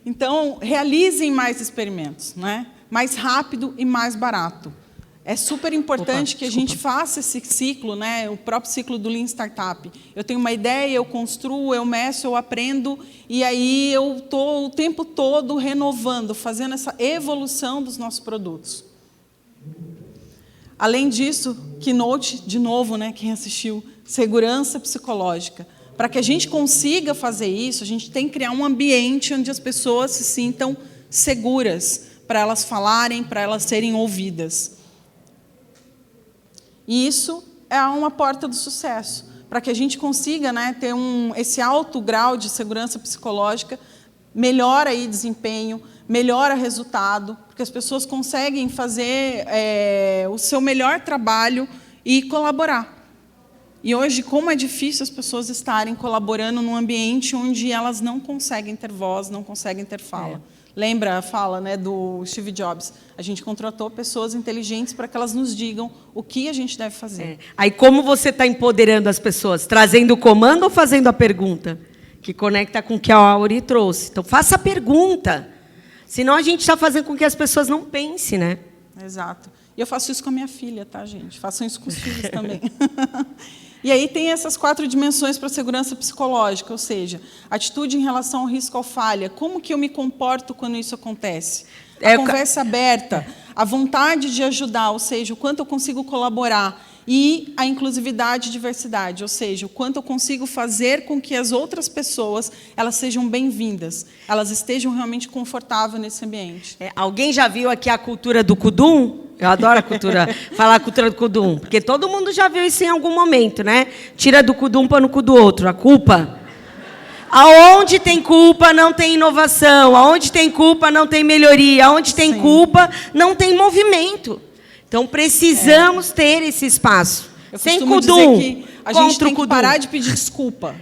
Então, realizem mais experimentos, né? Mais rápido e mais barato. É super importante que a gente faça esse ciclo, né? O próprio ciclo do Lean Startup. Eu tenho uma ideia, eu construo, eu meço, eu aprendo, e aí eu estou o tempo todo renovando, fazendo essa evolução dos nossos produtos. Além disso, Keynote, de novo, né? Quem assistiu, segurança psicológica. Para que a gente consiga fazer isso, a gente tem que criar um ambiente onde as pessoas se sintam seguras, para elas falarem, para elas serem ouvidas. E isso é uma porta do sucesso. Para que a gente consiga, né, ter esse alto grau de segurança psicológica, melhora aí desempenho, melhora resultado, porque as pessoas conseguem fazer o seu melhor trabalho e colaborar. E hoje, como é difícil as pessoas estarem colaborando num ambiente onde elas não conseguem ter voz, não conseguem ter fala. Lembra a fala, né, do Steve Jobs? A gente contratou pessoas inteligentes para que elas nos digam o que a gente deve fazer. Aí como você está empoderando as pessoas? Trazendo o comando ou fazendo a pergunta? Que conecta com o que a Auri trouxe. Então, faça a pergunta. Senão, a gente está fazendo com que as pessoas não pensem, né? Exato. E eu faço isso com a minha filha, tá, gente? Façam isso com os filhos também. E aí tem essas 4 dimensões para a segurança psicológica, ou seja, atitude em relação ao risco ou falha. Como que eu me comporto quando isso acontece? A conversa aberta, a vontade de ajudar, ou seja, o quanto eu consigo colaborar. E a inclusividade e diversidade, ou seja, o quanto eu consigo fazer com que as outras pessoas elas sejam bem-vindas, elas estejam realmente confortáveis nesse ambiente. Alguém já viu aqui a cultura do Kudum? Eu adoro a cultura, falar a cultura do Kudum, porque todo mundo já viu isso em algum momento, né? Tira do Kudum para no cu do outro, a culpa. Aonde tem culpa, não tem inovação. Aonde tem culpa, não tem melhoria. Aonde tem culpa, não tem movimento. Então, precisamos ter esse espaço. Sem Kudum, dizer que a gente tem que parar de pedir desculpa.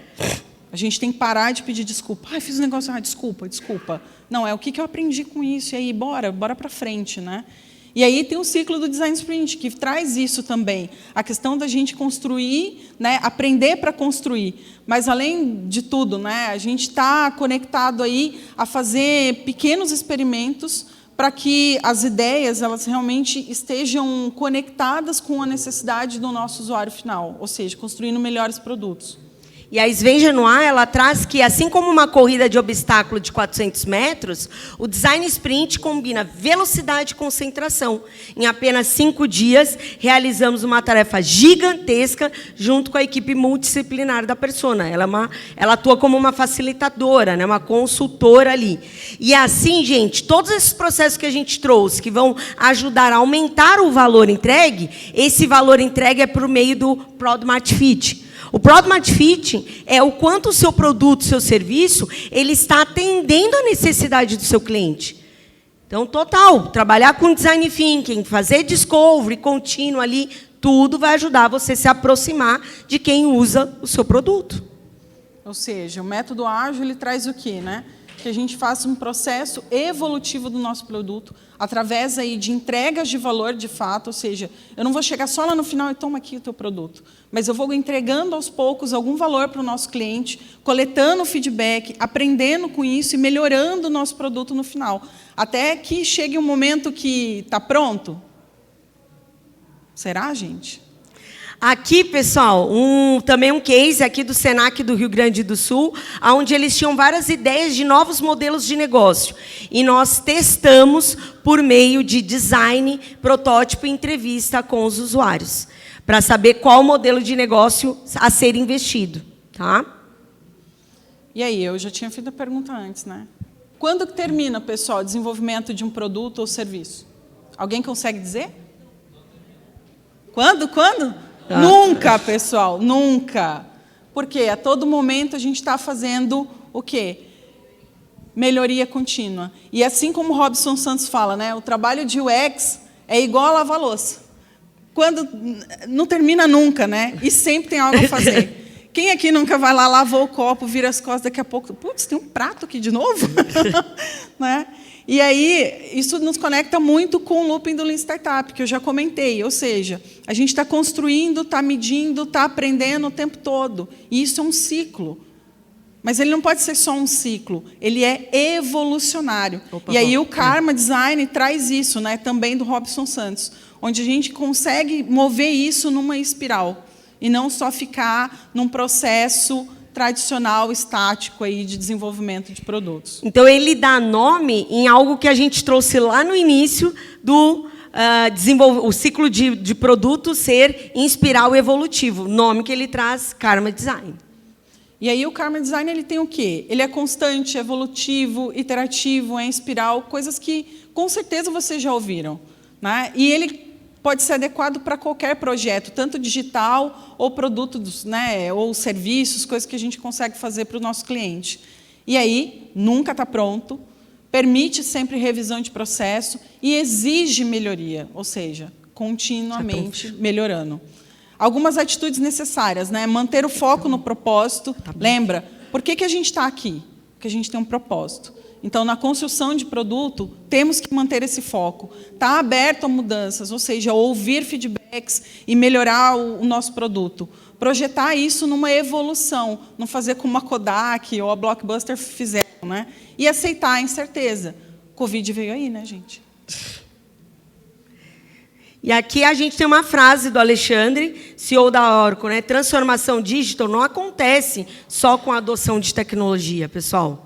A gente tem que parar de pedir desculpa. Ai, fiz um negócio, desculpa. Não, é o que eu aprendi com isso. E aí, bora para frente, né? E aí tem o ciclo do Design Sprint, que traz isso também. A questão da gente construir, né, aprender para construir. Mas, além de tudo, né, a gente está conectado aí a fazer pequenos experimentos para que as ideias elas realmente estejam conectadas com a necessidade do nosso usuário final, ou seja, construindo melhores produtos. E a Sven Genois, ela traz que, assim como uma corrida de obstáculo de 400 metros, o Design Sprint combina velocidade e concentração. Em apenas 5 dias, realizamos uma tarefa gigantesca junto com a equipe multidisciplinar da Persona. Ela atua como uma facilitadora, né, uma consultora ali. E assim, gente, todos esses processos que a gente trouxe, que vão ajudar a aumentar o valor entregue, esse valor entregue é por meio do Product Fit. O Product Fit é o quanto o seu produto, o seu serviço, ele está atendendo a necessidade do seu cliente. Então, total, trabalhar com Design Thinking, fazer discovery contínuo ali, tudo vai ajudar você a se aproximar de quem usa o seu produto. Ou seja, o método ágil ele traz o quê, né? Que a gente faça um processo evolutivo do nosso produto, através aí de entregas de valor de fato, ou seja, eu não vou chegar só lá no final e toma aqui o teu produto, mas eu vou entregando aos poucos algum valor para o nosso cliente, coletando feedback, aprendendo com isso e melhorando o nosso produto no final, até que chegue um momento que está pronto. Será, gente? Aqui, pessoal, também um case aqui do Senac do Rio Grande do Sul, onde eles tinham várias ideias de novos modelos de negócio. E nós testamos por meio de design, protótipo e entrevista com os usuários, para saber qual modelo de negócio a ser investido. Tá? E aí, eu já tinha feito a pergunta antes, né? Quando que termina, pessoal, o desenvolvimento de um produto ou serviço? Alguém consegue dizer? Quando? Nunca, pessoal, nunca. Porque a todo momento a gente está fazendo o quê? Melhoria contínua. E assim como o Robson Santos fala, né, o trabalho de UX é igual a lavar louça. Quando não termina nunca, né? E sempre tem algo a fazer. Quem aqui nunca vai lá, lavou o copo, vira as costas, daqui a pouco, putz, tem um prato aqui de novo? Né? E aí, isso nos conecta muito com o looping do Lean Startup, que eu já comentei. Ou seja, a gente está construindo, está medindo, está aprendendo o tempo todo. E isso é um ciclo. Mas ele não pode ser só um ciclo, ele é evolucionário. E aí o Karma Design traz isso, né, também do Robson Santos, onde a gente consegue mover isso numa espiral, e não só ficar num processo tradicional, estático aí de desenvolvimento de produtos. Então, ele dá nome em algo que a gente trouxe lá no início do o ciclo de produto ser em espiral evolutivo. O nome que ele traz, Karma Design. E aí o Karma Design ele tem o quê? Ele é constante, evolutivo, iterativo, é em espiral, coisas que com certeza vocês já ouviram, né? E ele pode ser adequado para qualquer projeto, tanto digital ou produtos, né, ou serviços, coisas que a gente consegue fazer para o nosso cliente. E aí, nunca está pronto, permite sempre revisão de processo e exige melhoria, ou seja, continuamente melhorando. Algumas atitudes necessárias, né? Manter o foco no propósito. Lembra, por que a gente está aqui? Porque a gente tem um propósito. Então, na construção de produto, temos que manter esse foco. Estar aberto a mudanças, ou seja, ouvir feedbacks e melhorar o nosso produto. Projetar isso numa evolução, não fazer como a Kodak ou a Blockbuster fizeram, né? E aceitar a incerteza. Covid veio aí, né, gente? E aqui a gente tem uma frase do Alexandre, CEO da Oracle, né? Transformação digital não acontece só com a adoção de tecnologia, pessoal.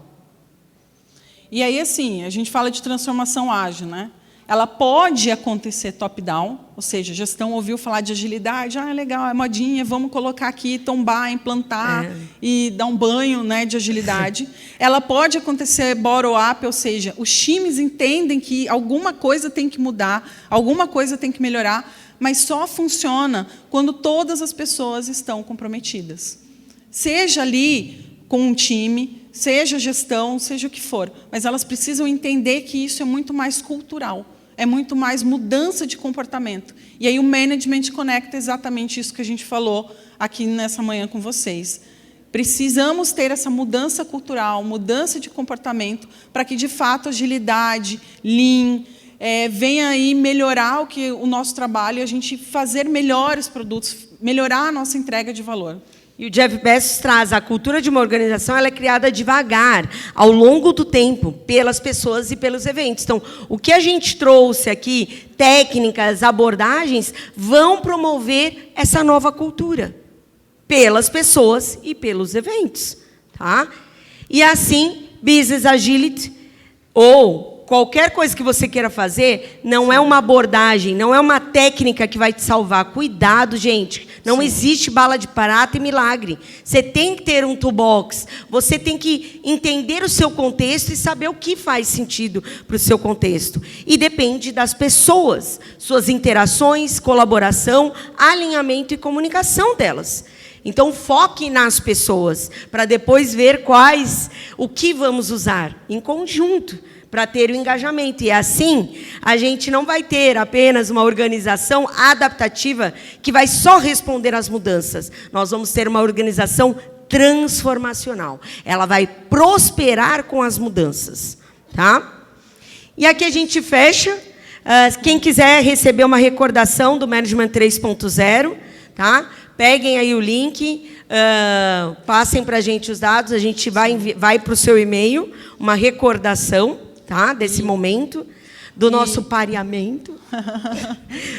E aí, assim, a gente fala de transformação ágil, né? Ela pode acontecer top-down, ou seja, a gestão ouviu falar de agilidade, legal, é modinha, vamos colocar aqui, tombar, implantar e dar um banho, né, de agilidade. Ela pode acontecer bottom-up, ou seja, os times entendem que alguma coisa tem que mudar, alguma coisa tem que melhorar, mas só funciona quando todas as pessoas estão comprometidas. Seja ali com um time, seja gestão, seja o que for, mas elas precisam entender que isso é muito mais cultural, é muito mais mudança de comportamento. E aí o Management conecta exatamente isso que a gente falou aqui nessa manhã com vocês. Precisamos ter essa mudança cultural, mudança de comportamento, para que, de fato, agilidade, Lean, venha aí melhorar o nosso trabalho e a gente fazer melhores produtos, melhorar a nossa entrega de valor. E o Jeff Bezos traz a cultura de uma organização, ela é criada devagar, ao longo do tempo, pelas pessoas e pelos eventos. Então, o que a gente trouxe aqui, técnicas, abordagens, vão promover essa nova cultura, pelas pessoas e pelos eventos. Tá? E assim, Business Agility, ou qualquer coisa que você queira fazer, não é uma abordagem, não é uma técnica que vai te salvar. Cuidado, gente. Não existe bala de prata e milagre. Você tem que ter um toolbox. Você tem que entender o seu contexto e saber o que faz sentido para o seu contexto. E depende das pessoas, suas interações, colaboração, alinhamento e comunicação delas. Então, foque nas pessoas, para depois ver o que vamos usar em conjunto, para ter o engajamento. E assim, a gente não vai ter apenas uma organização adaptativa que vai só responder às mudanças. Nós vamos ter uma organização transformacional. Ela vai prosperar com as mudanças. Tá? E aqui a gente fecha. Quem quiser receber uma recordação do Management 3.0, tá? Peguem aí o link, passem para a gente os dados, a gente vai para o seu e-mail, uma recordação, tá, desse momento, do nosso pareamento.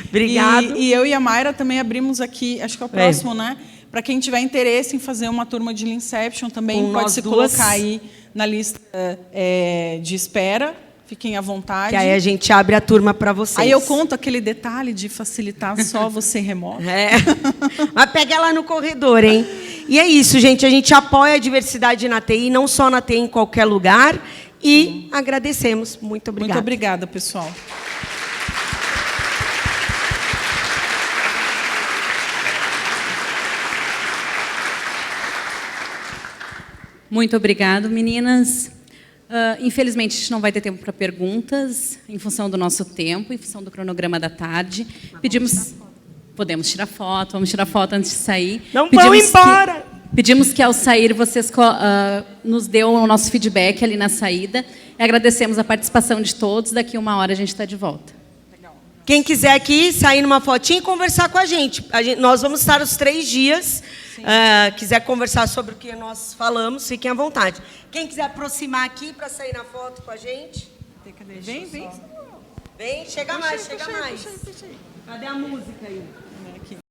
Obrigado. E eu e a Mayra também abrimos aqui, acho que é o próximo, né? Para quem tiver interesse em fazer uma turma de Leanception, também pode se colocar aí na lista de espera. Fiquem à vontade. Que aí a gente abre a turma para vocês. Aí eu conto aquele detalhe de facilitar só você remoto. Mas pega lá no corredor, hein? E é isso, gente. A gente apoia a diversidade na TI, não só na TI, em qualquer lugar. E agradecemos. Muito obrigada. Muito obrigada, pessoal. Muito obrigado, meninas. Infelizmente, a gente não vai ter tempo para perguntas, em função do nosso tempo, em função do cronograma da tarde. Podemos tirar foto, vamos tirar foto antes de sair. Não vão embora! Pedimos que, ao sair, vocês nos dêem o nosso feedback ali na saída. E agradecemos a participação de todos. Daqui a 1 hora a gente está de volta. Quem quiser aqui sair numa fotinha e conversar com a gente. Nós vamos estar os 3 dias. Quiser conversar sobre o que nós falamos, fiquem à vontade. Quem quiser aproximar aqui para sair na foto com a gente. Vem. Vem, chega mais. Cadê a música aí? Aqui.